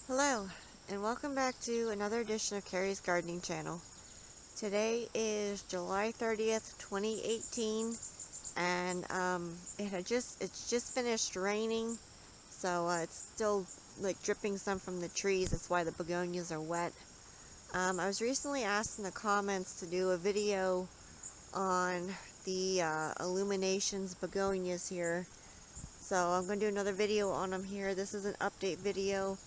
Hello, and welcome back to another edition of Carrie's Gardening Channel. Today is July 30th, 2018, and it's just finished raining, so it's still like dripping some from the trees. That's why the begonias are wet. I was recently asked in the comments to do a video on the illuminations begonias here, so I'm going to do another video on them here. This is an update video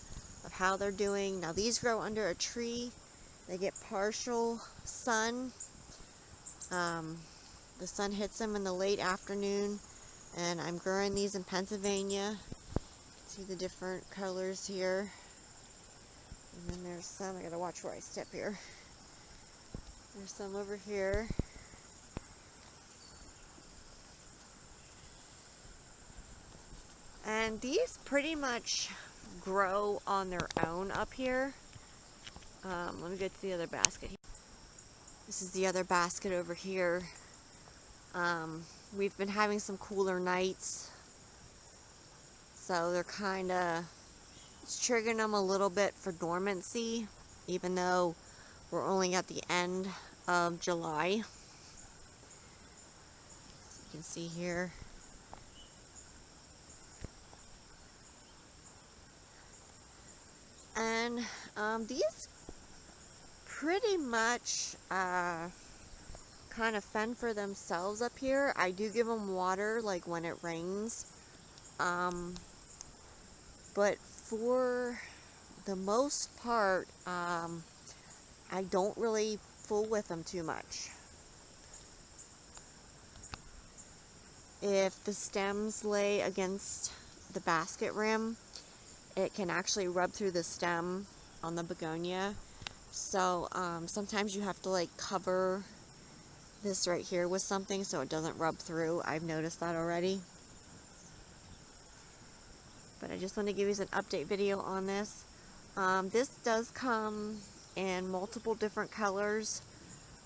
of how they're doing. Now these grow under a tree. They get partial sun. The sun hits them in the late afternoon, and I'm growing these in Pennsylvania. See the different colors here. And then there's some, I gotta watch where I step here. There's some over here. And these pretty much grow on their own up here. Let me get to the other basket here. This is the other basket over here. We've been having some cooler nights, so they're it's triggering them a little bit for dormancy, even though we're only at the end of July. As you can see here. And these pretty much kind of fend for themselves up here. I do give them water like when it rains, but for the most part I don't really fool with them too much. If the stems lay against the basket rim, it can actually rub through the stem on the begonia. So sometimes you have to like cover this right here with something so it doesn't rub through. I've noticed that already. But I just want to give you an update video on this. This does come in multiple different colors.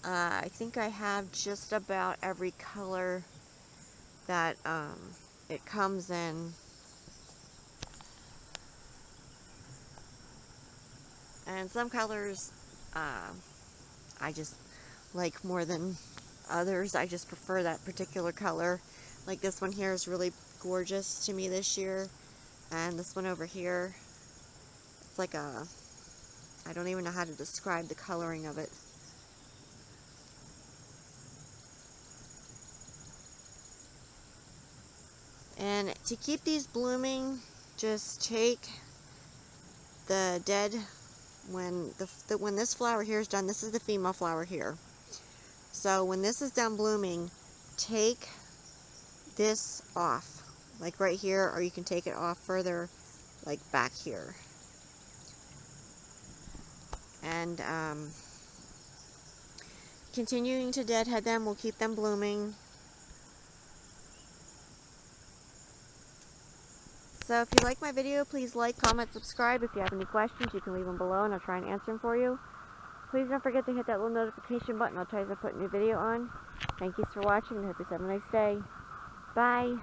I think I have just about every color that it comes in. And some colors I just like more than others. I just prefer that particular color. Like this one here is really gorgeous to me this year. And this one over here, it's like I don't even know how to describe the coloring of it. And to keep these blooming, just take the dead, when this flower here is done, this is the female flower here. So when this is done blooming, take this off, like right here, or you can take it off further, like back here. And continuing to deadhead them will keep them blooming. So if you like my video, please like, comment, subscribe. If you have any questions, you can leave them below and I'll try and answer them for you. Please don't forget to hit that little notification button. I'll try to put a new video on. Thank you for watching and hope you have a nice day. Bye.